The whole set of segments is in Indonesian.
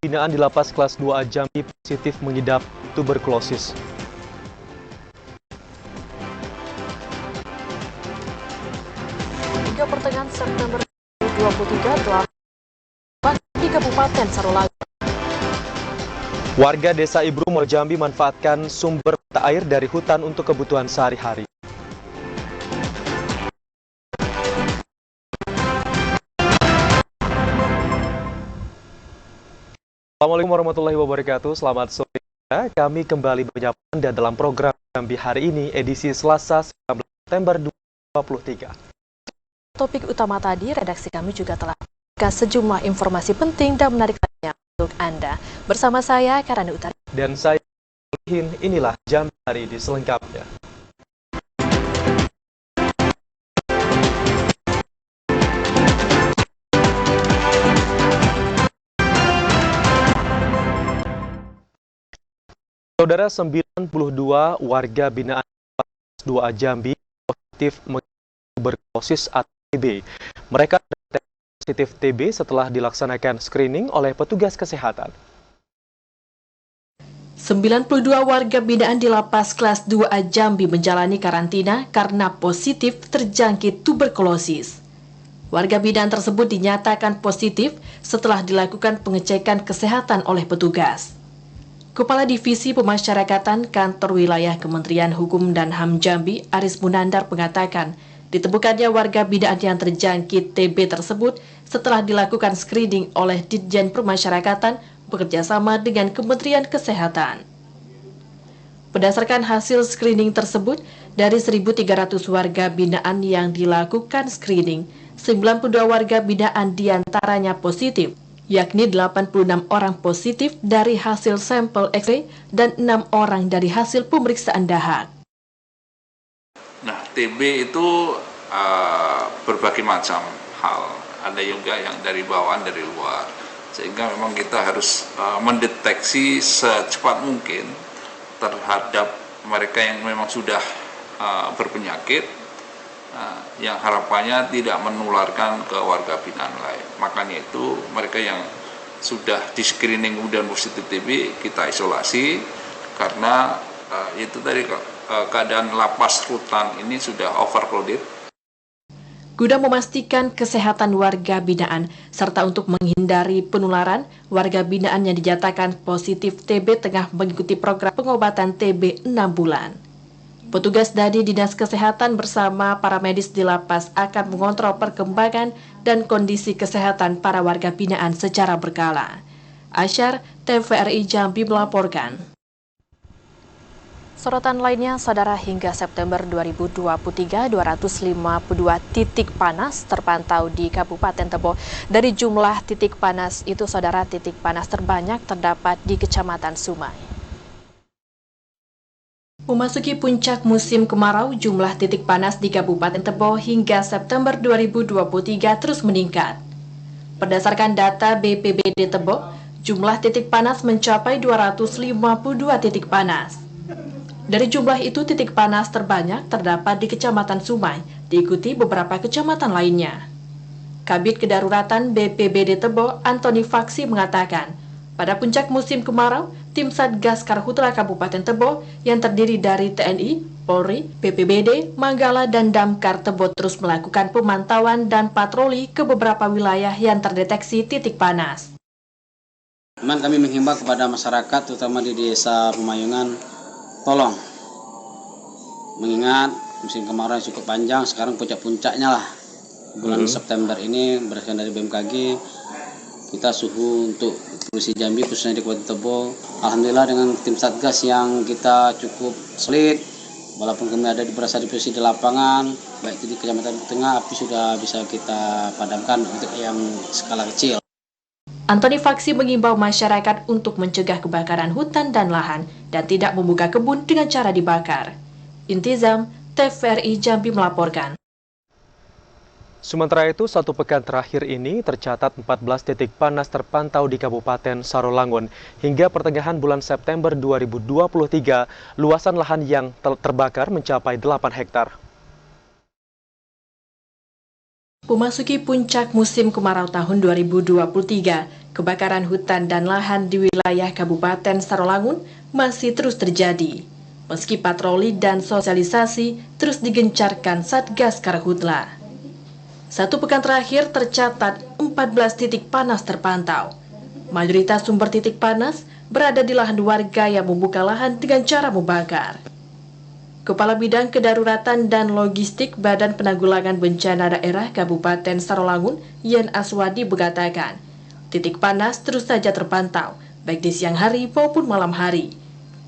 binaan di Lapas Kelas 2A Jambi positif mengidap tuberkulosis. Hingga pertengahan September 2023 telah di Kabupaten Sarolangun. Warga Desa Ibru Muaro Jambi manfaatkan sumber mata air dari hutan untuk kebutuhan sehari-hari. Assalamualaikum warahmatullahi wabarakatuh. Selamat sore. Kami kembali menyapa Anda dalam program Jambi hari ini, edisi Selasa 19 September 2023. Topik utama tadi, redaksi kami juga telah membuka sejumlah informasi penting dan menarik lainnya untuk Anda. Bersama saya, Karani Utari. Dan saya, inilah Jambi hari ini selengkapnya. Saudara, 92 warga binaan 2A Jambi positif tuberkulosis atau TB. Mereka positif TB setelah dilaksanakan screening oleh petugas kesehatan. 92 warga binaan di Lapas Kelas 2A Jambi menjalani karantina karena positif terjangkit tuberkulosis. Warga binaan tersebut dinyatakan positif setelah dilakukan pengecekan kesehatan oleh petugas. Kepala Divisi Pemasyarakatan Kantor Wilayah Kementerian Hukum dan HAM Jambi, Aris Munandar, mengatakan ditemukannya warga binaan yang terjangkit TB tersebut setelah dilakukan screening oleh Ditjen Pemasyarakatan bekerjasama dengan Kementerian Kesehatan. Berdasarkan hasil screening tersebut, dari 1.300 warga binaan yang dilakukan screening, 92 warga binaan diantaranya positif, yakni 86 orang positif dari hasil sampel X-ray dan 6 orang dari hasil pemeriksaan dahak. Nah, TB itu berbagai macam hal. Ada juga yang dari bawaan, dari luar. Sehingga memang kita harus mendeteksi secepat mungkin terhadap mereka yang memang sudah berpenyakit, yang harapannya tidak menularkan ke warga binaan lain. Makanya itu mereka yang sudah di screening kemudian positif TB kita isolasi karena itu tadi keadaan lapas rutan ini sudah overcrowded. Guna memastikan kesehatan warga binaan serta untuk menghindari penularan, warga binaan yang dinyatakan positif TB tengah mengikuti program pengobatan TB 6 bulan. Petugas dari Dinas Kesehatan bersama para medis di lapas akan mengontrol perkembangan dan kondisi kesehatan para warga binaan secara berkala. Asyar, TVRI Jambi melaporkan. Sorotan lainnya, saudara, hingga September 2023, 252 titik panas terpantau di Kabupaten Tebo. Dari jumlah titik panas itu, saudara, titik panas terbanyak terdapat di Kecamatan Sumai. Memasuki puncak musim kemarau, jumlah titik panas di Kabupaten Tebo hingga September 2023 terus meningkat. Berdasarkan data BPBD Tebo, jumlah titik panas mencapai 252 titik panas. Dari jumlah itu, titik panas terbanyak terdapat di Kecamatan Sumai, diikuti beberapa kecamatan lainnya. Kabid Kedaruratan BPBD Tebo, Antoni Faksi, mengatakan, pada puncak musim kemarau, tim Satgas Karhutla Kabupaten Tebo yang terdiri dari TNI, Polri, BPBD, Manggala, dan Damkar Tebo terus melakukan pemantauan dan patroli ke beberapa wilayah yang terdeteksi titik panas. Kami menghimbau kepada masyarakat, terutama di Desa Pemayungan, tolong, mengingat musim kemarau cukup panjang, sekarang puncak-puncaknya lah. Bulan September ini berdasarkan dari BMKG, kita suhu untuk Provinsi Jambi khususnya di Kabupaten Tebo, alhamdulillah dengan tim Satgas yang kita cukup solid, walaupun kami ada berasa di posisi di lapangan, baik itu di Kecamatan Tengah, api sudah bisa kita padamkan untuk yang skala kecil. Antoni Faksi mengimbau masyarakat untuk mencegah kebakaran hutan dan lahan dan tidak membuka kebun dengan cara dibakar. Intizam, TVRI Jambi melaporkan. Sementara itu, satu pekan terakhir ini tercatat 14 titik panas terpantau di Kabupaten Sarolangun. Hingga pertengahan bulan September 2023, luasan lahan yang terbakar mencapai 8 hektar. Memasuki puncak musim kemarau tahun 2023, Kebakaran hutan dan lahan di wilayah Kabupaten Sarolangun masih terus terjadi, meski patroli dan sosialisasi terus digencarkan Satgas Karhutla. 1 pekan terakhir tercatat 14 titik panas terpantau. Mayoritas sumber titik panas berada di lahan warga yang membuka lahan dengan cara membakar. Kepala Bidang Kedaruratan dan Logistik Badan Penanggulangan Bencana Daerah Kabupaten Sarolangun, Yen Aswadi mengatakan, titik panas terus saja terpantau, baik di siang hari maupun malam hari.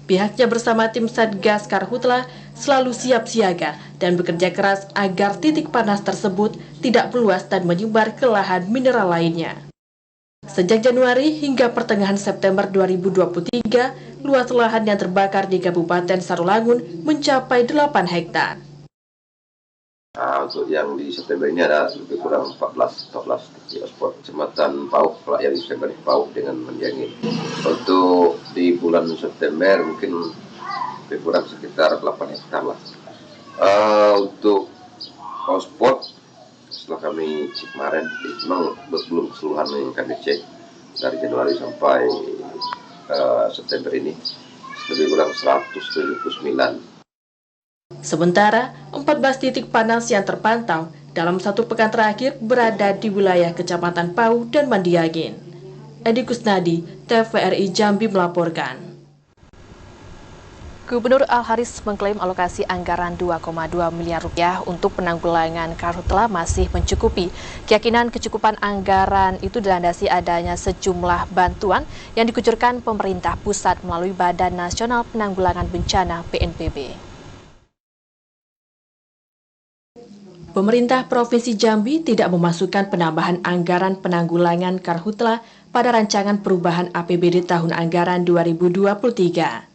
Pihaknya bersama tim Satgas Karhutla selalu siap siaga dan bekerja keras agar titik panas tersebut tidak meluas dan menyebar ke lahan mineral lainnya. Sejak Januari hingga pertengahan September 2023, luas lahan yang terbakar di Kabupaten Sarolangun mencapai 8 hektar. Untuk yang di September ini ada lebih kurang 14 titik hotspot Kecamatan Pauk, yang di September Pauk dengan Menjangin. Untuk di bulan September mungkin lebih kurang sekitar 8 hektar lah. Untuk hotspot setelah kami cek kemarin, memang belum keseluruhan yang kami cek dari Januari sampai September ini lebih kurang 179. Sementara, 14 titik panas yang terpantau dalam 1 pekan terakhir berada di wilayah Kecamatan Pau dan Mandiagin. Edi Kusnadi, TVRI Jambi melaporkan. Gubernur Al-Haris mengklaim alokasi anggaran 2,2 miliar rupiah untuk penanggulangan karhutla masih mencukupi. Keyakinan kecukupan anggaran itu dilandasi adanya sejumlah bantuan yang dikucurkan pemerintah pusat melalui Badan Nasional Penanggulangan Bencana (BNPB). Pemerintah Provinsi Jambi tidak memasukkan penambahan anggaran penanggulangan karhutla pada rancangan perubahan APBD tahun anggaran 2023.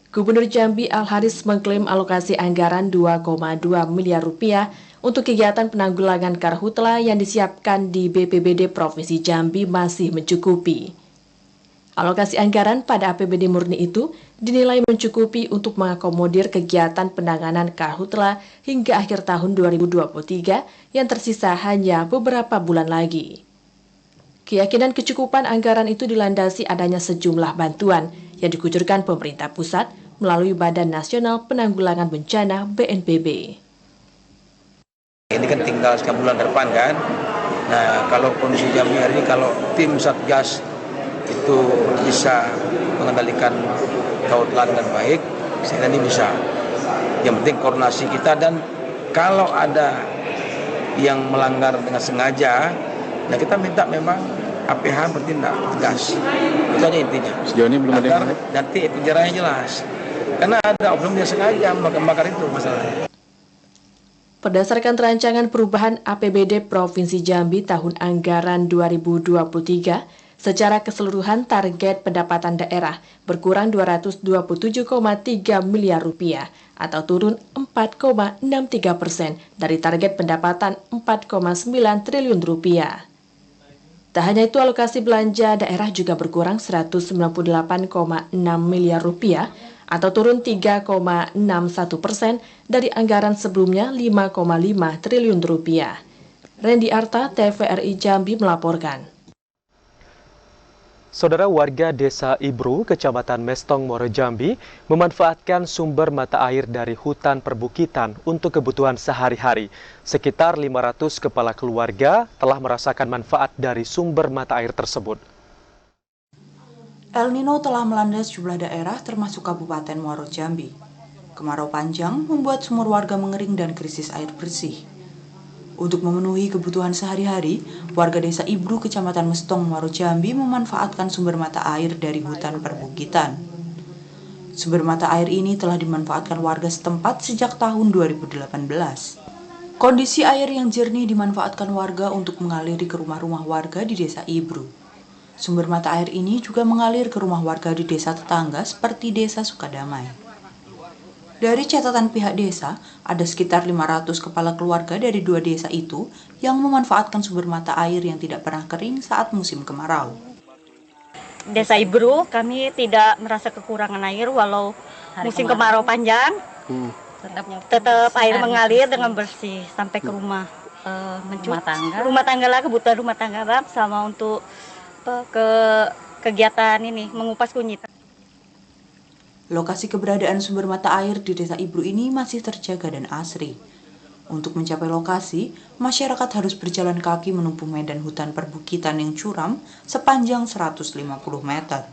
Gubernur Jambi Al-Haris mengklaim alokasi anggaran 2,2 miliar rupiah untuk kegiatan penanggulangan karhutla yang disiapkan di BPBD Provinsi Jambi masih mencukupi. Alokasi anggaran pada APBD murni itu dinilai mencukupi untuk mengakomodir kegiatan penanganan karhutla hingga akhir tahun 2023 yang tersisa hanya beberapa bulan lagi. Keyakinan kecukupan anggaran itu dilandasi adanya sejumlah bantuan yang dikucurkan pemerintah pusat melalui Badan Nasional Penanggulangan Bencana (BNPB). Ini kan tinggal sebulan depan kan. Nah, kalau kondisi Jambi hari ini, kalau tim Satgas itu bisa mengendalikan karhutla dengan baik, saya ini bisa. Yang penting koordinasi kita, dan kalau ada yang melanggar dengan sengaja, nah kita minta memang APH bertindak tegas. Itu aja intinya. Sejauh ini belum ada yang nanti penjaranya jelas. Karena ada oknum yang sengaja membakar itu masalahnya. Berdasarkan rancangan perubahan APBD Provinsi Jambi tahun anggaran 2023, secara keseluruhan target pendapatan daerah berkurang 227,3 miliar rupiah atau turun 4,63% dari target pendapatan 4,9 triliun rupiah. Tak hanya itu, alokasi belanja daerah juga berkurang 198,6 miliar rupiah atau turun 3,61% dari anggaran sebelumnya 5,5 triliun rupiah. Randy Arta, TVRI Jambi melaporkan. Saudara, warga Desa Ibru, Kecamatan Mestong, Muaro Jambi, memanfaatkan sumber mata air dari hutan perbukitan untuk kebutuhan sehari-hari. Sekitar 500 kepala keluarga telah merasakan manfaat dari sumber mata air tersebut. El Nino telah melanda sejumlah daerah termasuk Kabupaten Muaro Jambi. Kemarau panjang membuat sumur warga mengering dan krisis air bersih. Untuk memenuhi kebutuhan sehari-hari, warga Desa Ibru, Kecamatan Mestong, Muaro Jambi memanfaatkan sumber mata air dari hutan perbukitan. Sumber mata air ini telah dimanfaatkan warga setempat sejak tahun 2018. Kondisi air yang jernih dimanfaatkan warga untuk mengaliri ke rumah-rumah warga di Desa Ibru. Sumber mata air ini juga mengalir ke rumah warga di desa tetangga seperti Desa Sukadamai. Dari catatan pihak desa, ada sekitar 500 kepala keluarga dari 2 desa itu yang memanfaatkan sumber mata air yang tidak pernah kering saat musim kemarau. Desa Ibru, kami tidak merasa kekurangan air walau musim kemarau panjang. Tetap air mengalir dengan bersih sampai ke rumah tangga lah, kebutuhan rumah tangga bang, sama untuk ke kegiatan ini mengupas kunyit. Lokasi keberadaan sumber mata air di Desa Ibru ini masih terjaga dan asri. Untuk mencapai lokasi, masyarakat harus berjalan kaki menempuh medan hutan perbukitan yang curam sepanjang 150 meter.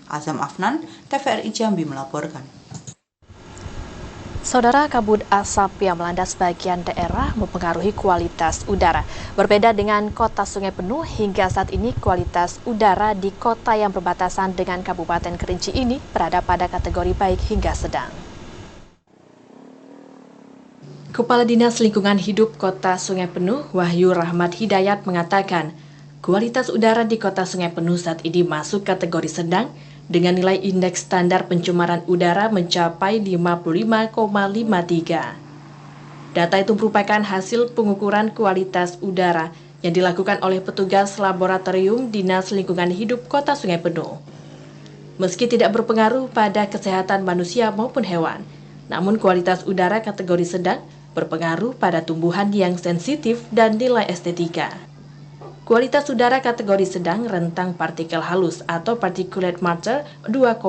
Azam Afnan, TVRI Jambi melaporkan. Saudara, kabut asap yang melanda sebagian daerah mempengaruhi kualitas udara. Berbeda dengan kota Sungai Penuh, hingga saat ini kualitas udara di kota yang berbatasan dengan Kabupaten Kerinci ini berada pada kategori baik hingga sedang. Kepala Dinas Lingkungan Hidup Kota Sungai Penuh, Wahyu Rahmat Hidayat mengatakan, kualitas udara di Kota Sungai Penuh saat ini masuk kategori sedang dengan nilai indeks standar pencemaran udara mencapai 55,53. Data itu merupakan hasil pengukuran kualitas udara yang dilakukan oleh petugas laboratorium Dinas Lingkungan Hidup Kota Sungai Penuh. Meski tidak berpengaruh pada kesehatan manusia maupun hewan, namun kualitas udara kategori sedang berpengaruh pada tumbuhan yang sensitif dan nilai estetika. Kualitas udara kategori sedang rentang partikel halus atau particulate matter 2,5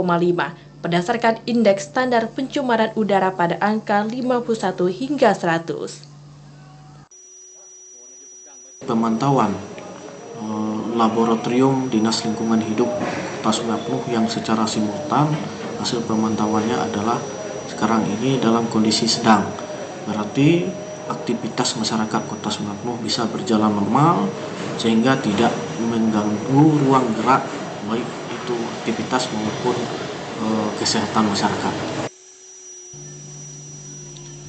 berdasarkan indeks standar pencemaran udara pada angka 51 hingga 100. Pemantauan laboratorium Dinas Lingkungan Hidup Kota Sungai Penuh yang secara simultan hasil pemantauannya adalah sekarang ini dalam kondisi sedang. Berarti aktivitas masyarakat Kota Sungai Penuh bisa berjalan normal sehingga tidak mengganggu ruang gerak baik itu aktivitas maupun kesehatan masyarakat.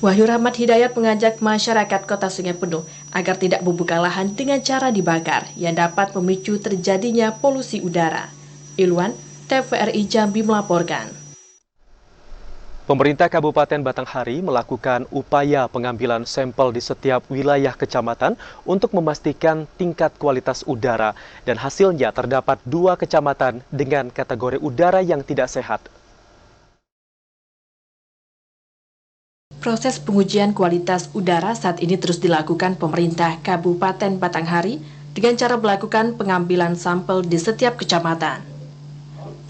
Wahyu Rahmat Hidayat mengajak masyarakat Kota Sungai Penuh agar tidak membuka lahan dengan cara dibakar yang dapat memicu terjadinya polusi udara. Ilwan, TVRI Jambi melaporkan. Pemerintah Kabupaten Batanghari melakukan upaya pengambilan sampel di setiap wilayah kecamatan untuk memastikan tingkat kualitas udara dan hasilnya terdapat 2 kecamatan dengan kategori udara yang tidak sehat. Proses pengujian kualitas udara saat ini terus dilakukan pemerintah Kabupaten Batanghari dengan cara melakukan pengambilan sampel di setiap kecamatan.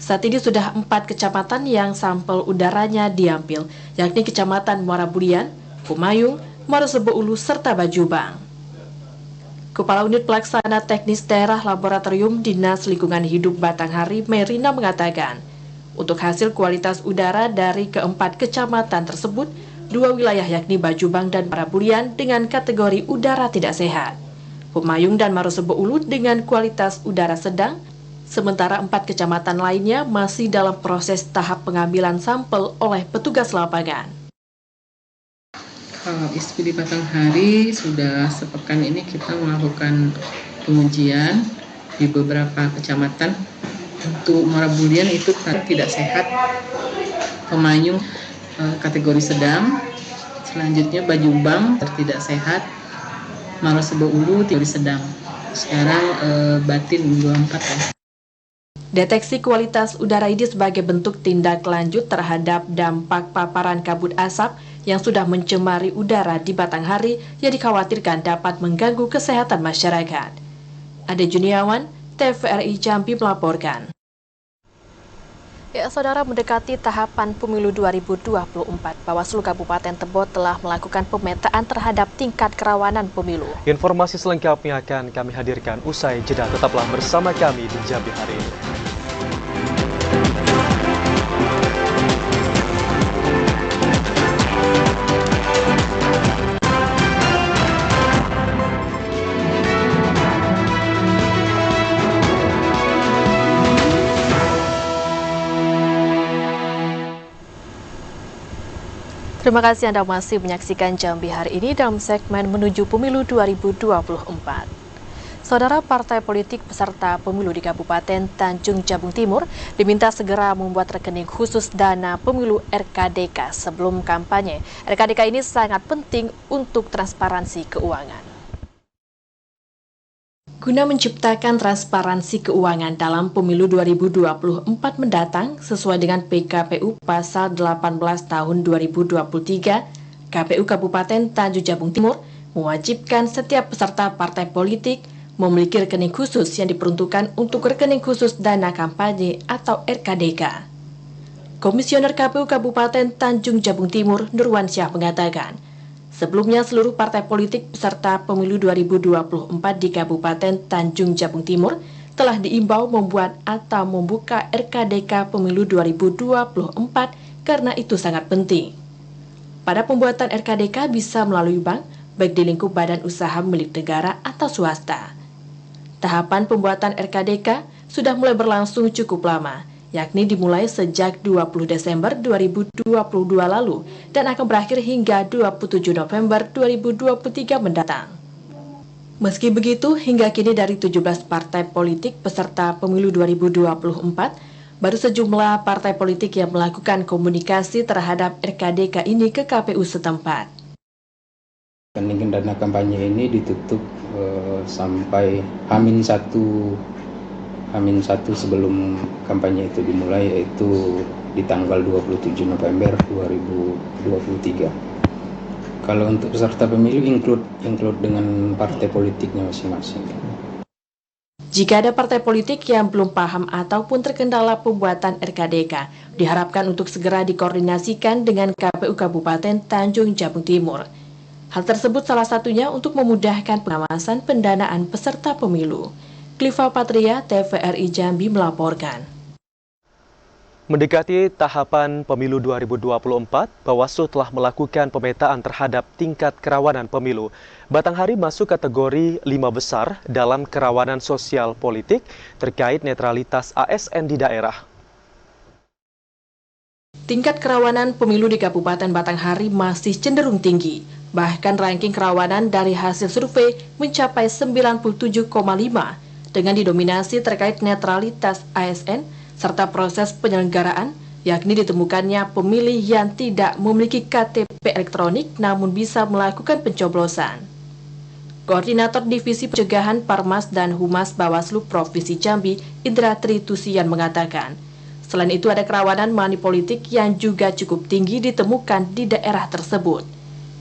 Saat ini sudah 4 kecamatan yang sampel udaranya diambil, yakni Kecamatan Muara Bulian, Pumayung, Muara Sebo Ulu, serta Bajubang. Kepala Unit Pelaksana Teknis Daerah Laboratorium Dinas Lingkungan Hidup Batanghari, Merina mengatakan, untuk hasil kualitas udara dari ke-4 kecamatan tersebut, 2 wilayah yakni Bajubang dan Muara Bulian dengan kategori udara tidak sehat, Pumayung dan Muara Sebo Ulu dengan kualitas udara sedang, sementara 4 kecamatan lainnya masih dalam proses tahap pengambilan sampel oleh petugas lapangan. Kalau ISPI di Batanghari sudah sepekan ini kita melakukan pengujian di beberapa kecamatan. Untuk Muara Bulian itu tidak sehat, Pumayung kategori sedang, selanjutnya Bajubang tidak sehat, Muara Sebo Ulu kategori sedang. Sekarang Batin 24 ya. Deteksi kualitas udara ini sebagai bentuk tindak lanjut terhadap dampak paparan kabut asap yang sudah mencemari udara di Batanghari yang dikhawatirkan dapat mengganggu kesehatan masyarakat. Ade Juniawan, TVRI Jambi melaporkan. Ya, saudara, mendekati tahapan pemilu 2024, Bawaslu Kabupaten Tebo telah melakukan pemetaan terhadap tingkat kerawanan pemilu. Informasi selengkapnya akan kami hadirkan usai jeda. Tetaplah bersama kami di Jambi hari ini. Terima kasih Anda masih menyaksikan Jambi hari ini dalam segmen menuju pemilu 2024. Saudara, partai politik peserta pemilu di Kabupaten Tanjung Jabung Timur diminta segera membuat rekening khusus dana pemilu RKDK sebelum kampanye. RKDK ini sangat penting untuk transparansi keuangan. Guna menciptakan transparansi keuangan dalam pemilu 2024 mendatang sesuai dengan PKPU Pasal 18 tahun 2023, KPU Kabupaten Tanjung Jabung Timur mewajibkan setiap peserta partai politik memiliki rekening khusus yang diperuntukkan untuk rekening khusus dana kampanye atau RKDK. Komisioner KPU Kabupaten Tanjung Jabung Timur, Nurwansyah mengatakan, sebelumnya seluruh partai politik peserta pemilu 2024 di Kabupaten Tanjung Jabung Timur telah diimbau membuat atau membuka RKDK pemilu 2024 karena itu sangat penting. Pada pembuatan RKDK bisa melalui bank, baik di lingkup badan usaha milik negara atau swasta. Tahapan pembuatan RKDK sudah mulai berlangsung cukup lama, yakni dimulai sejak 20 Desember 2022 lalu dan akan berakhir hingga 27 November 2023 mendatang. Meski begitu, hingga kini dari 17 partai politik peserta pemilu 2024, baru sejumlah partai politik yang melakukan komunikasi terhadap RKDK ini ke KPU setempat. Rekening dana kampanye ini ditutup sampai H-1 sebelum kampanye itu dimulai, yaitu di tanggal 27 November 2023. Kalau untuk peserta pemilu include dengan partai politiknya masing-masing. Jika ada partai politik yang belum paham ataupun terkendala pembuatan RKDK, diharapkan untuk segera dikoordinasikan dengan KPU Kabupaten Tanjung Jabung Timur. Hal tersebut salah satunya untuk memudahkan pengawasan pendanaan peserta pemilu. Cliva Patria, TVRI Jambi melaporkan. Mendekati tahapan pemilu 2024, Bawaslu telah melakukan pemetaan terhadap tingkat kerawanan pemilu. Batanghari masuk kategori 5 besar dalam kerawanan sosial politik terkait netralitas ASN di daerah. Tingkat kerawanan pemilu di Kabupaten Batanghari masih cenderung tinggi. Bahkan ranking kerawanan dari hasil survei mencapai 97,5 dengan didominasi terkait netralitas ASN serta proses penyelenggaraan, yakni ditemukannya pemilih yang tidak memiliki KTP elektronik namun bisa melakukan pencoblosan. Koordinator Divisi Pencegahan Parmas dan Humas Bawaslu Provinsi Jambi, Indra Tritusian mengatakan, selain itu ada kerawanan money politik yang juga cukup tinggi ditemukan di daerah tersebut.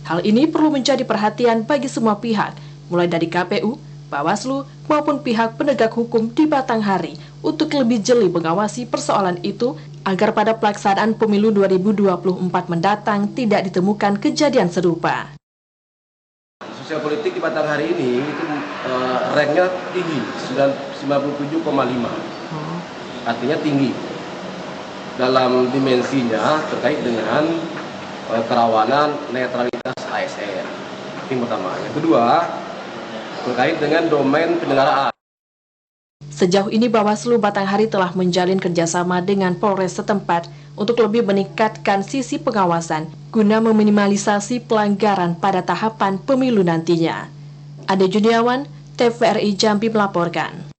Hal ini perlu menjadi perhatian bagi semua pihak, mulai dari KPU, Bawaslu, maupun pihak penegak hukum di Batanghari untuk lebih jeli mengawasi persoalan itu agar pada pelaksanaan pemilu 2024 mendatang tidak ditemukan kejadian serupa. Sosial politik di Batanghari ini itu ranknya tinggi, 97,5. Artinya tinggi dalam dimensinya terkait dengan kerawanan netralitas ASN. Yang pertama. Yang kedua, terkait dengan domain penyelenggaraan. Sejauh ini Bawaslu Batanghari telah menjalin kerjasama dengan Polres setempat untuk lebih meningkatkan sisi pengawasan guna meminimalisasi pelanggaran pada tahapan pemilu nantinya. Ade Juniawan, TVRI Jambi melaporkan.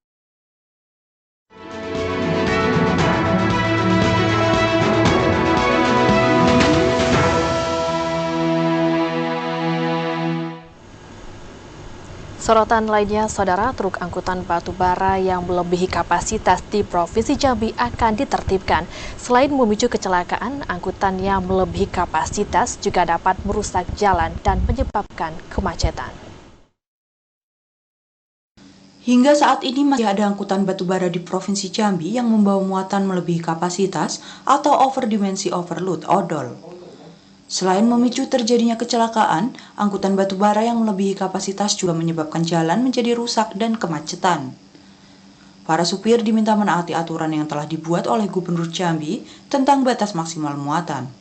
Sorotan lainnya, saudara, truk angkutan batu bara yang melebihi kapasitas di Provinsi Jambi akan ditertibkan. Selain memicu kecelakaan, angkutan yang melebihi kapasitas juga dapat merusak jalan dan menyebabkan kemacetan. Hingga saat ini masih ada angkutan batu bara di Provinsi Jambi yang membawa muatan melebihi kapasitas atau overdimensi overload (ODOL). Selain memicu terjadinya kecelakaan, angkutan batu bara yang melebihi kapasitas juga menyebabkan jalan menjadi rusak dan kemacetan. Para supir diminta menaati aturan yang telah dibuat oleh Gubernur Jambi tentang batas maksimal muatan.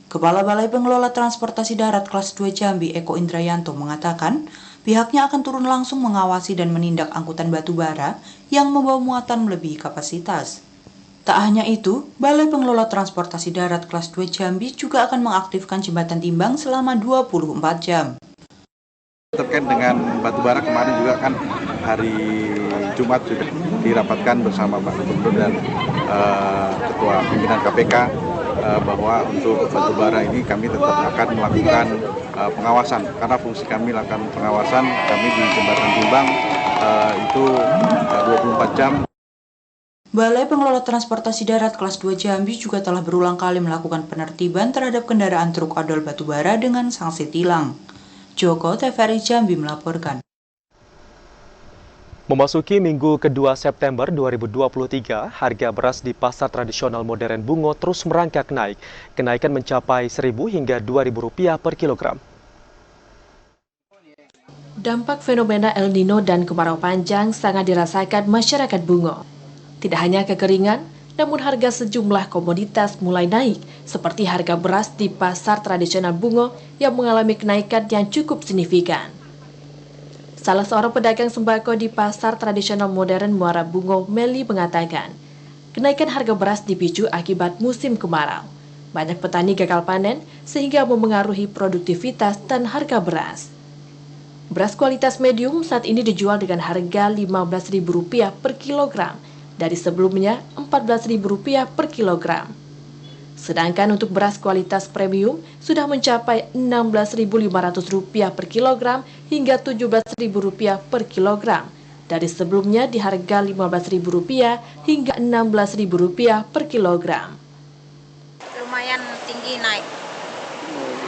Kepala Balai Pengelola Transportasi Darat Kelas 2 Jambi, Eko Indrayanto, mengatakan pihaknya akan turun langsung mengawasi dan menindak angkutan batu bara yang membawa muatan melebihi kapasitas. Tak hanya itu, Balai Pengelola Transportasi Darat Kelas 2 Jambi juga akan mengaktifkan jembatan timbang selama 24 jam. Terkait dengan batubara, kemarin juga kan hari Jumat sudah dirapatkan bersama Pak Gubernur dan Ketua Pimpinan KPK bahwa untuk batubara ini kami tetap akan melakukan pengawasan, karena fungsi kami melakukan pengawasan kami di jembatan timbang itu 24 jam. Balai Pengelola Transportasi Darat Kelas 2 Jambi juga telah berulang kali melakukan penertiban terhadap kendaraan truk odol batubara dengan sanksi tilang. Joko, TVRI Jambi melaporkan. Memasuki minggu kedua September 2023, harga beras di pasar tradisional modern Bungo terus merangkak naik. Kenaikan mencapai Rp1.000 hingga Rp2.000 per kilogram. Dampak fenomena El Nino dan kemarau panjang sangat dirasakan masyarakat Bungo. Tidak hanya kekeringan, namun harga sejumlah komoditas mulai naik, seperti harga beras di pasar tradisional Bungo yang mengalami kenaikan yang cukup signifikan. Salah seorang pedagang sembako di pasar tradisional modern Muara Bungo, Meli, mengatakan, kenaikan harga beras dipicu akibat musim kemarau. Banyak petani gagal panen sehingga memengaruhi produktivitas dan harga beras. Beras kualitas medium saat ini dijual dengan harga Rp15.000 per kilogram, dari sebelumnya Rp14.000 per kilogram. Sedangkan untuk beras kualitas premium sudah mencapai Rp16.500 per kilogram hingga Rp17.000 per kilogram, dari sebelumnya di harga Rp15.000 hingga Rp16.000 per kilogram. Lumayan tinggi naik,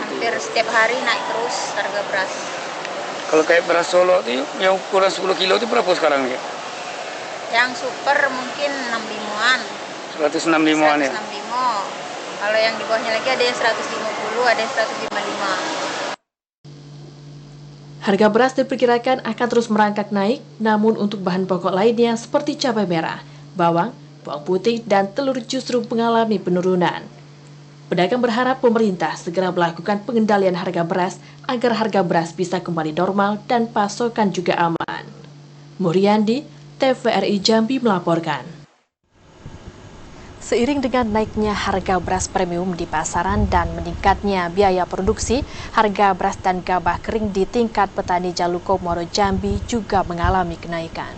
hampir setiap hari naik terus harga beras. Kalau kayak beras Solo itu yang ukuran 10 kilo itu berapa sekarang ya? Yang super mungkin 65-an. 165-an ya? 165. Kalau yang di bawahnya lagi ada yang 150, ada yang 155. Harga beras diperkirakan akan terus merangkak naik, namun untuk bahan pokok lainnya seperti cabai merah, bawang, bawang putih, dan telur justru mengalami penurunan. Pedagang berharap pemerintah segera melakukan pengendalian harga beras agar harga beras bisa kembali normal dan pasokan juga aman. Muriandi, TVRI Jambi melaporkan. Seiring dengan naiknya harga beras premium di pasaran dan meningkatnya biaya produksi, harga beras dan gabah kering di tingkat petani Jaluko Muaro Jambi juga mengalami kenaikan.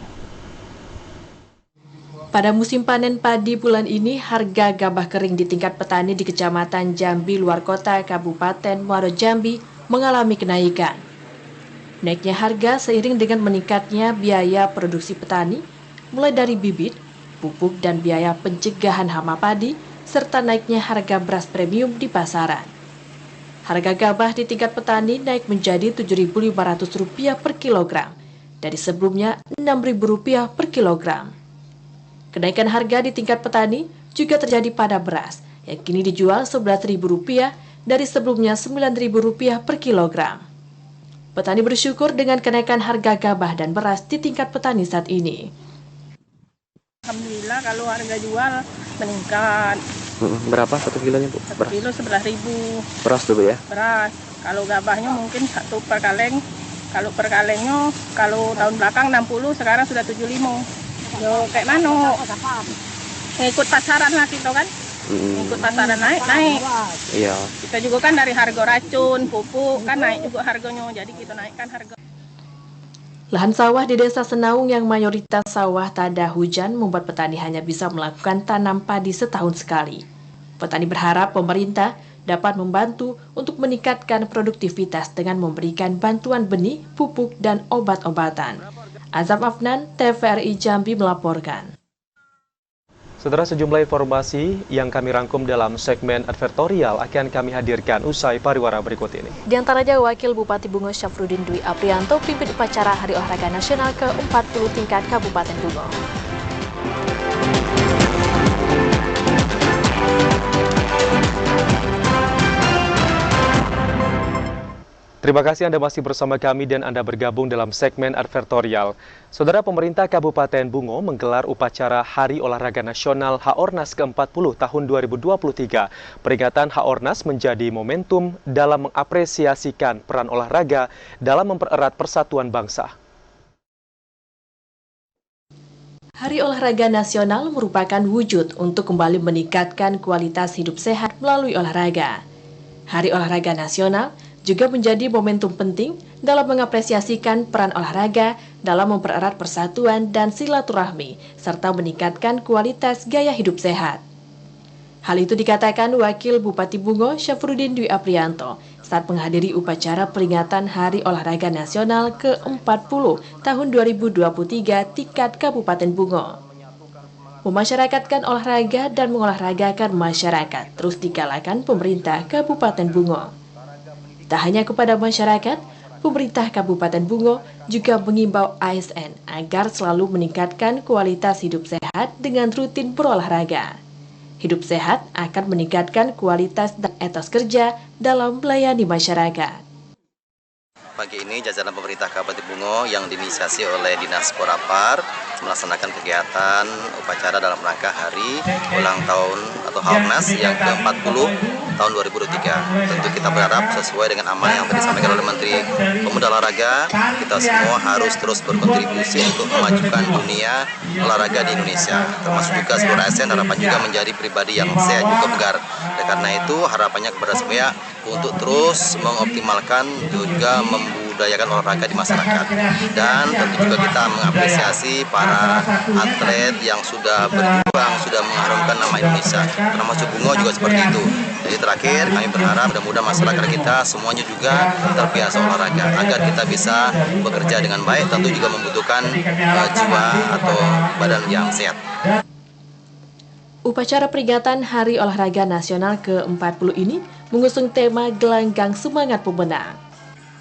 Pada musim panen padi bulan ini, harga gabah kering di tingkat petani di Kecamatan Jambi Luar Kota, Kabupaten Muaro Jambi mengalami kenaikan. Naiknya harga seiring dengan meningkatnya biaya produksi petani, mulai dari bibit, pupuk, dan biaya pencegahan hama padi, serta naiknya harga beras premium di pasaran. Harga gabah di tingkat petani naik menjadi Rp7.500 per kilogram, dari sebelumnya Rp6.000 per kilogram. Kenaikan harga di tingkat petani juga terjadi pada beras, yang kini dijual Rp11.000 dari sebelumnya Rp9.000 per kilogram. Petani bersyukur dengan kenaikan harga gabah dan beras di tingkat petani saat ini. Alhamdulillah kalau harga jual meningkat. Berapa 1 kilonya, Bu? 1 kilo Rp11.000. Beras tuh, Bu, ya? Beras. Kalau gabahnya mungkin 1 per kaleng. Kalau per kalengnya, kalau tahun belakang 60, sekarang sudah 75. Yo kayak mana? Ngikut pasaran lah kita kan. Ngikut pasaran naik. Iya. Kita juga kan dari harga racun, pupuk, kan naik juga harganya. Jadi kita naikkan harga. Lahan sawah di Desa Senaung yang mayoritas sawah tak ada hujan membuat petani hanya bisa melakukan tanam padi setahun sekali. Petani berharap pemerintah dapat membantu untuk meningkatkan produktivitas dengan memberikan bantuan benih, pupuk, dan obat-obatan. Azam Afnan, TVRI Jambi melaporkan. Saudara, sejumlah informasi yang kami rangkum dalam segmen advertorial akan kami hadirkan usai pariwara berikut ini. Di antaranya Wakil Bupati Bungo Syafruddin Dwi Aprianto pimpin upacara Hari Olahraga Nasional ke-40 tingkat Kabupaten Bungo. Terima kasih Anda masih bersama kami dan Anda bergabung dalam segmen advertorial. Saudara, pemerintah Kabupaten Bungo menggelar upacara Hari Olahraga Nasional HORNAS ke-40 tahun 2023. Peringatan HORNAS menjadi momentum dalam mengapresiasikan peran olahraga dalam mempererat persatuan bangsa. Hari Olahraga Nasional merupakan wujud untuk kembali meningkatkan kualitas hidup sehat melalui olahraga. Hari Olahraga Nasional juga menjadi momentum penting dalam mengapresiasikan peran olahraga dalam mempererat persatuan dan silaturahmi, serta meningkatkan kualitas gaya hidup sehat. Hal itu dikatakan Wakil Bupati Bungo Syafruddin Dwi Aprianto saat menghadiri upacara peringatan Hari Olahraga Nasional ke-40 tahun 2023 tingkat Kabupaten Bungo. Memasyarakatkan olahraga dan mengolahragakan masyarakat terus digalakan pemerintah Kabupaten Bungo. Tak hanya kepada masyarakat, pemerintah Kabupaten Bungo juga mengimbau ASN agar selalu meningkatkan kualitas hidup sehat dengan rutin berolahraga. Hidup sehat akan meningkatkan kualitas dan etos kerja dalam melayani masyarakat. Pagi ini jajaran pemerintah Kabupaten Bungo yang diinisiasi oleh Dinas Porapar melaksanakan kegiatan upacara dalam rangka hari ulang tahun atau Harnas yang ke-40 tahun 2023. Tentu kita berharap sesuai dengan amanah yang tadi disampaikan oleh Menteri Pemuda Olahraga, kita semua harus terus berkontribusi untuk memajukan dunia olahraga di Indonesia. Termasuk juga seluruh ASN harapan juga menjadi pribadi yang sehat juga bugar. Karena itu harapannya kepada semua untuk terus mengoptimalkan juga membudayakan olahraga di masyarakat. Dan tentu juga kita mengapresiasi para atlet yang sudah berjuang, sudah mengharumkan nama Indonesia. Termasuk Bungo juga seperti itu. Jadi terakhir kami berharap mudah-mudahan masyarakat kita semuanya juga terbiasa olahraga agar kita bisa bekerja dengan baik, tentu juga membutuhkan jiwa atau badan yang sehat. Upacara peringatan Hari Olahraga Nasional ke-40 ini mengusung tema Gelanggang Semangat Pemenang.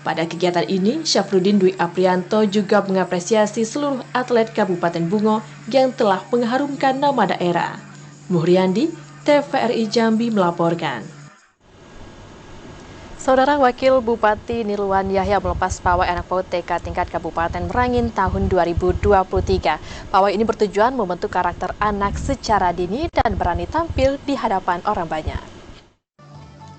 Pada kegiatan ini, Syafruddin Dwi Aprianto juga mengapresiasi seluruh atlet Kabupaten Bungo yang telah mengharumkan nama daerah. Muhriandi, TVRI Jambi melaporkan. Saudara Wakil Bupati Nilwan Yahya melepas pawai anak PAUD TK tingkat Kabupaten Merangin tahun 2023. Pawai ini bertujuan membentuk karakter anak secara dini dan berani tampil di hadapan orang banyak.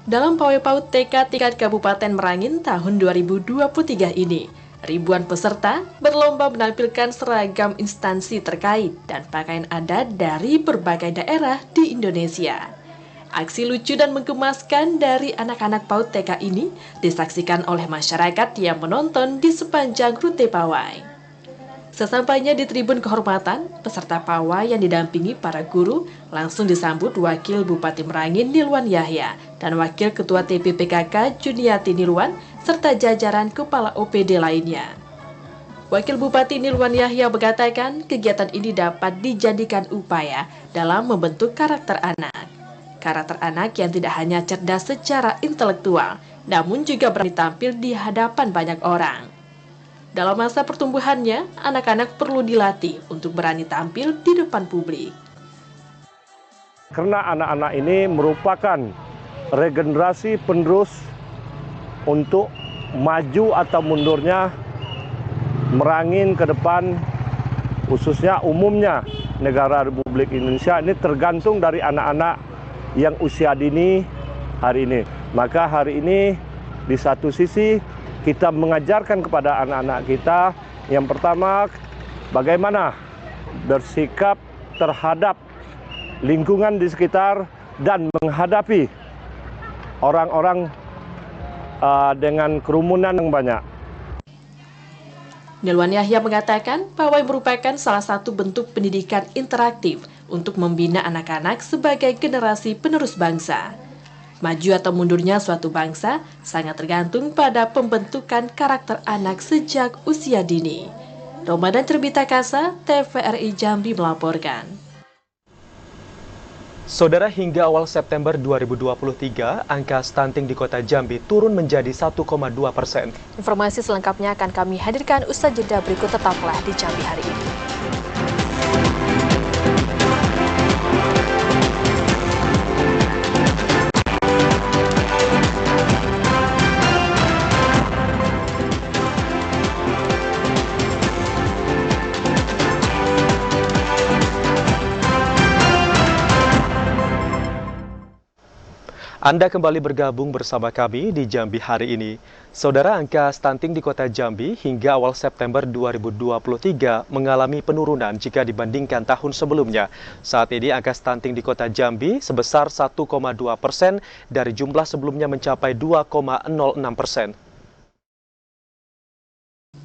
Dalam pawai PAUD TK tingkat Kabupaten Merangin tahun 2023 ini, ribuan peserta berlomba menampilkan seragam instansi terkait dan pakaian adat dari berbagai daerah di Indonesia. Aksi lucu dan menggemaskan dari anak-anak PAUD TK ini disaksikan oleh masyarakat yang menonton di sepanjang rute pawai. Sesampainya di tribun kehormatan, peserta pawai yang didampingi para guru langsung disambut Wakil Bupati Merangin Nilwan Yahya dan Wakil Ketua TPPKK Juniati Nilwan serta jajaran kepala OPD lainnya. Wakil Bupati Nilwan Yahya mengatakan kegiatan ini dapat dijadikan upaya dalam membentuk karakter anak. Karakter anak yang tidak hanya cerdas secara intelektual, namun juga berani tampil di hadapan banyak orang. Dalam masa pertumbuhannya, anak-anak perlu dilatih untuk berani tampil di depan publik. Karena anak-anak ini merupakan regenerasi penerus untuk maju atau mundurnya Merangin ke depan, khususnya umumnya negara Republik Indonesia ini tergantung dari anak-anak yang usia dini hari ini. Maka hari ini di satu sisi kita mengajarkan kepada anak-anak kita yang pertama bagaimana bersikap terhadap lingkungan di sekitar dan menghadapi orang-orang dengan kerumunan yang banyak. Nilwan Yahya mengatakan pawai merupakan salah satu bentuk pendidikan interaktif untuk membina anak-anak sebagai generasi penerus bangsa. Maju atau mundurnya suatu bangsa sangat tergantung pada pembentukan karakter anak sejak usia dini. Ramadan Terbita Kasa, TVRI Jambi melaporkan. Saudara, hingga awal September 2023, angka stunting di kota Jambi turun menjadi 1,2%. Informasi selengkapnya akan kami hadirkan usai jeda berikut, tetaplah di Jambi hari ini. Anda kembali bergabung bersama kami di Jambi hari ini. Saudara, angka stunting di kota Jambi hingga awal September 2023 mengalami penurunan jika dibandingkan tahun sebelumnya. Saat ini angka stunting di kota Jambi sebesar 1,2% dari jumlah sebelumnya mencapai 2,06%.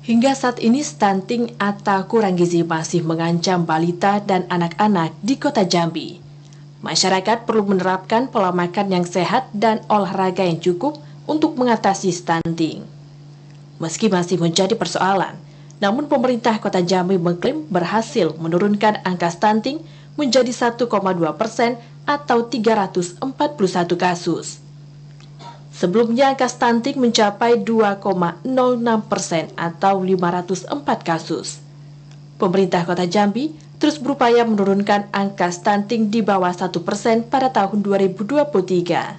Hingga saat ini stunting atau kurang gizi masih mengancam balita dan anak-anak di kota Jambi. Masyarakat perlu menerapkan pola makan yang sehat dan olahraga yang cukup untuk mengatasi stunting. Meski masih menjadi persoalan, namun pemerintah kota Jambi mengklaim berhasil menurunkan angka stunting menjadi 1,2% atau 341 kasus. Sebelumnya angka stunting mencapai 2,06% atau 504 kasus. Pemerintah Kota Jambi terus berupaya menurunkan angka stunting di bawah 1% pada tahun 2023.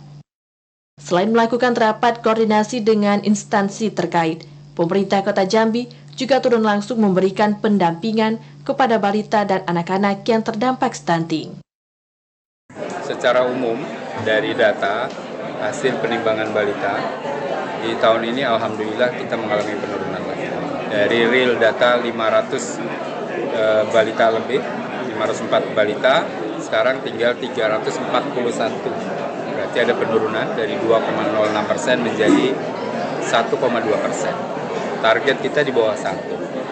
Selain melakukan rapat koordinasi dengan instansi terkait, pemerintah Kota Jambi juga turun langsung memberikan pendampingan kepada balita dan anak-anak yang terdampak stunting. Secara umum, dari data hasil penimbangan balita, di tahun ini alhamdulillah kita mengalami penurunan lagi. Dari real data 500 balita lebih, 504 balita, sekarang tinggal 341. Berarti ada penurunan dari 2,06% menjadi 1,2%. Target kita di bawah 1.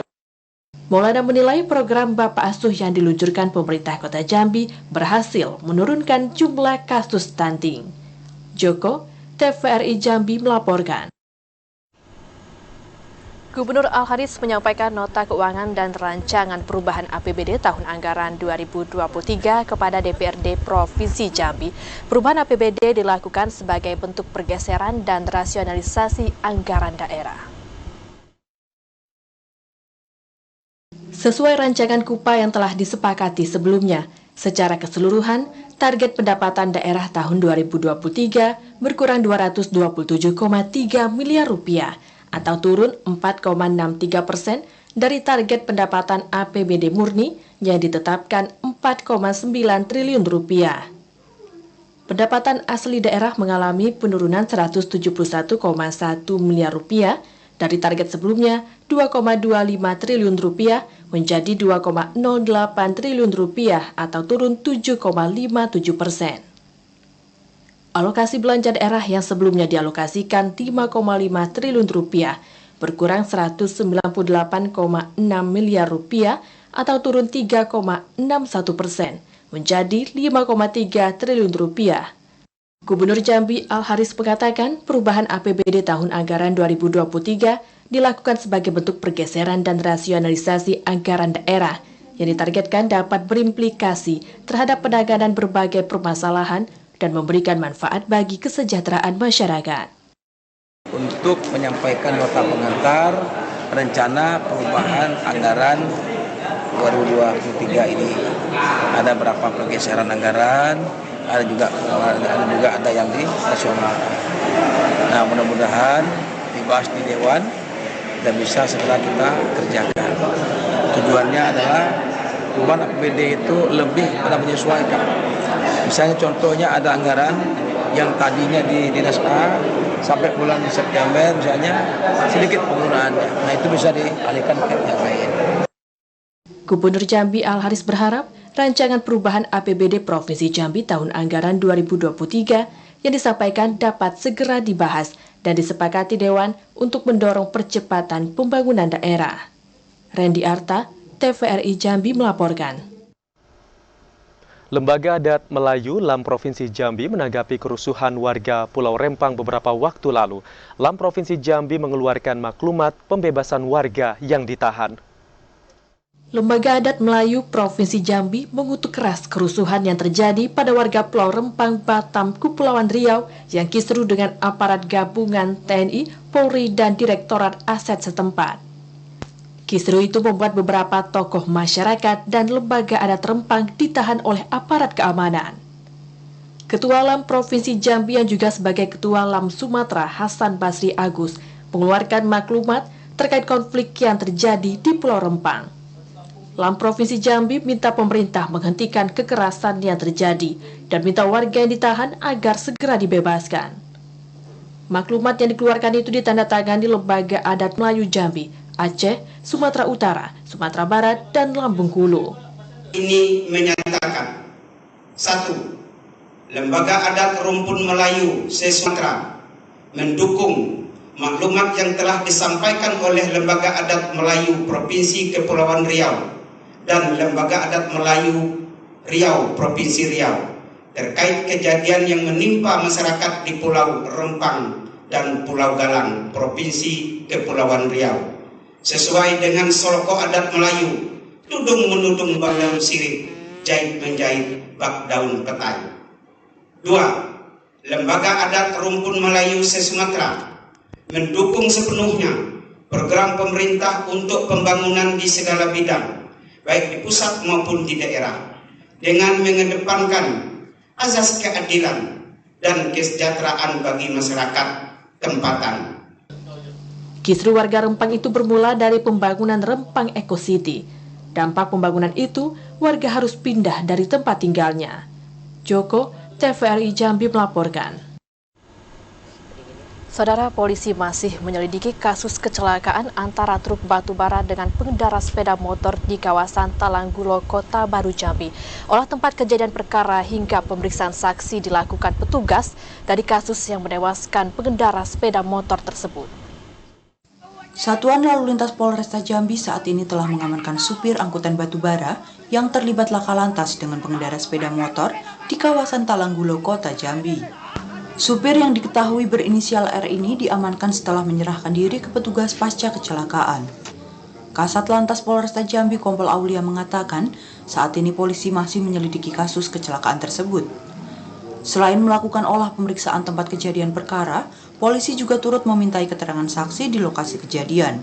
Maulana menilai program Bapak Asuh yang diluncurkan pemerintah Kota Jambi berhasil menurunkan jumlah kasus stunting. Joko, TVRI Jambi melaporkan. Gubernur Al-Haris menyampaikan nota keuangan dan rancangan perubahan APBD tahun anggaran 2023 kepada DPRD Provinsi Jambi. Perubahan APBD dilakukan sebagai bentuk pergeseran dan rasionalisasi anggaran daerah. Sesuai rancangan KUPA yang telah disepakati sebelumnya, secara keseluruhan, target pendapatan daerah tahun 2023 berkurang 227,3 miliar rupiah atau turun 4,63% dari target pendapatan APBD murni yang ditetapkan 4,9 triliun rupiah. Pendapatan asli daerah mengalami penurunan 171,1 miliar rupiah dari target sebelumnya 2,25 triliun rupiah menjadi 2,08 triliun rupiah atau turun 7,57%. Alokasi belanja daerah yang sebelumnya dialokasikan 5,5 triliun rupiah berkurang 198,6 miliar rupiah atau turun 3,61% menjadi 5,3 triliun rupiah. Gubernur Jambi Al-Haris mengatakan perubahan APBD tahun anggaran 2023 dilakukan sebagai bentuk pergeseran dan rasionalisasi anggaran daerah yang ditargetkan dapat berimplikasi terhadap penanganan berbagai permasalahan dan memberikan manfaat bagi kesejahteraan masyarakat. Untuk menyampaikan nota pengantar rencana perubahan anggaran 2023 ini, ada berapa pergeseran anggaran, ada juga ada yang di nasional. Nah, mudah-mudahan dibahas di Dewan dan bisa segera kita kerjakan. Tujuannya adalah perubahan APBD itu lebih pada menyesuaikan. Misalnya contohnya ada anggaran yang tadinya di Dinas A sampai bulan September misalnya sedikit penggunaannya. Nah, itu bisa dialihkan ke yang lain. Gubernur Jambi Al-Haris berharap rancangan perubahan APBD Provinsi Jambi tahun anggaran 2023 yang disampaikan dapat segera dibahas dan disepakati Dewan untuk mendorong percepatan pembangunan daerah. Randy Arta, TVRI Jambi melaporkan. Lembaga Adat Melayu LAM Provinsi Jambi menanggapi kerusuhan warga Pulau Rempang beberapa waktu lalu. LAM Provinsi Jambi mengeluarkan maklumat pembebasan warga yang ditahan. Lembaga Adat Melayu Provinsi Jambi mengutuk keras kerusuhan yang terjadi pada warga Pulau Rempang, Batam, Kepulauan Riau yang kisruh dengan aparat gabungan TNI, Polri, dan Direktorat Aset setempat. Kisruh itu membuat beberapa tokoh masyarakat dan lembaga adat Rempang ditahan oleh aparat keamanan. Ketua LAM Provinsi Jambi yang juga sebagai Ketua LAM Sumatera Hasan Basri Agus mengeluarkan maklumat terkait konflik yang terjadi di Pulau Rempang. LAM Provinsi Jambi minta pemerintah menghentikan kekerasan yang terjadi dan minta warga yang ditahan agar segera dibebaskan. Maklumat yang dikeluarkan itu ditandatangani Lembaga Adat Melayu Jambi, Aceh, Sumatera Utara, Sumatera Barat, dan Lampung Hulu. Ini menyatakan, 1. Lembaga Adat Rumpun Melayu se-Sumatera mendukung maklumat yang telah disampaikan oleh Lembaga Adat Melayu Provinsi Kepulauan Riau dan Lembaga Adat Melayu Riau Provinsi Riau terkait kejadian yang menimpa masyarakat di Pulau Rempang dan Pulau Galang Provinsi Kepulauan Riau. Sesuai dengan Soloko Adat Melayu, tudung menudung bak daun sirih, jahit menjahit bak daun petai. 2. Lembaga Adat Rumpun Melayu se-Sumatera mendukung sepenuhnya program pemerintah untuk pembangunan di segala bidang, baik di pusat maupun di daerah, dengan mengedepankan azas keadilan dan kesejahteraan bagi masyarakat tempatan. Kisru warga Rempang itu bermula dari pembangunan Rempang Eco City. Dampak pembangunan itu, warga harus pindah dari tempat tinggalnya. Joko, TVRI Jambi melaporkan. Saudara, polisi masih menyelidiki kasus kecelakaan antara truk batu bara dengan pengendara sepeda motor di kawasan Talanggulo, Kota Baru, Jambi. Olah tempat kejadian perkara hingga pemeriksaan saksi dilakukan petugas dari kasus yang menewaskan pengendara sepeda motor tersebut. Satuan Lalu Lintas Polresta Jambi saat ini telah mengamankan supir angkutan batu bara yang terlibat laka lantas dengan pengendara sepeda motor di kawasan Talanggulo, Kota Jambi. Supir yang diketahui berinisial R ini diamankan setelah menyerahkan diri ke petugas pasca kecelakaan. Kasat Lantas Polresta Jambi Kompol Aulia mengatakan saat ini polisi masih menyelidiki kasus kecelakaan tersebut. Selain melakukan olah pemeriksaan tempat kejadian perkara, polisi juga turut memintai keterangan saksi di lokasi kejadian.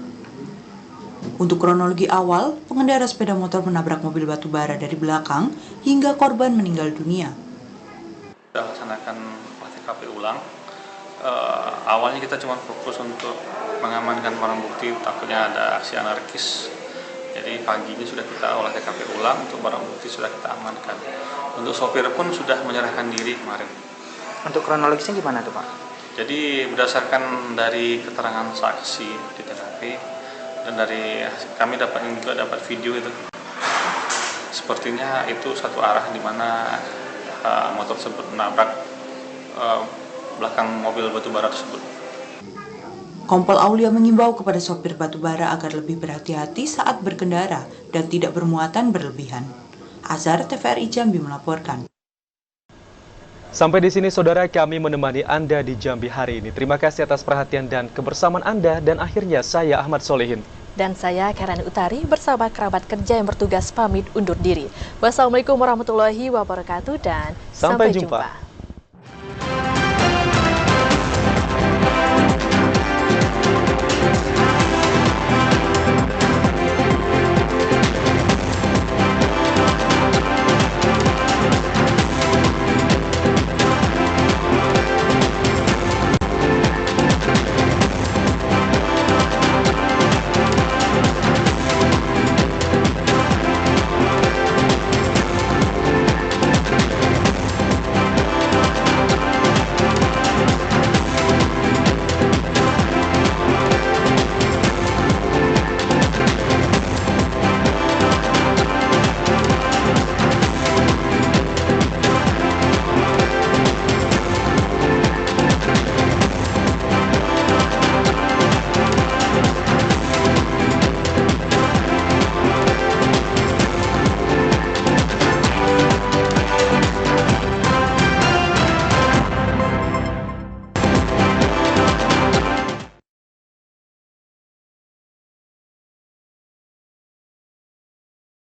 Untuk kronologi awal, pengendara sepeda motor menabrak mobil batu bara dari belakang hingga korban meninggal dunia. Kita laksanakan olah TKP ulang. Awalnya kita cuma fokus untuk mengamankan barang bukti, takutnya ada aksi anarkis. Jadi pagi ini sudah kita olah TKP ulang, untuk barang bukti sudah kita amankan. Untuk sopir pun sudah menyerahkan diri kemarin. Untuk kronologisnya gimana tuh Pak? Jadi berdasarkan dari keterangan saksi di TKP dan dari kami juga dapat video itu. Sepertinya itu satu arah di mana motor tersebut menabrak belakang mobil batubara tersebut. Kompol Aulia mengimbau kepada sopir batubara agar lebih berhati-hati saat berkendara dan tidak bermuatan berlebihan. Azhar, TVRI Jambi melaporkan. Sampai di sini saudara, kami menemani Anda di Jambi hari ini. Terima kasih atas perhatian dan kebersamaan Anda, dan akhirnya saya Ahmad Solehin. Dan saya Karen Utari bersama kerabat kerja yang bertugas pamit undur diri. Wassalamualaikum warahmatullahi wabarakatuh dan sampai jumpa.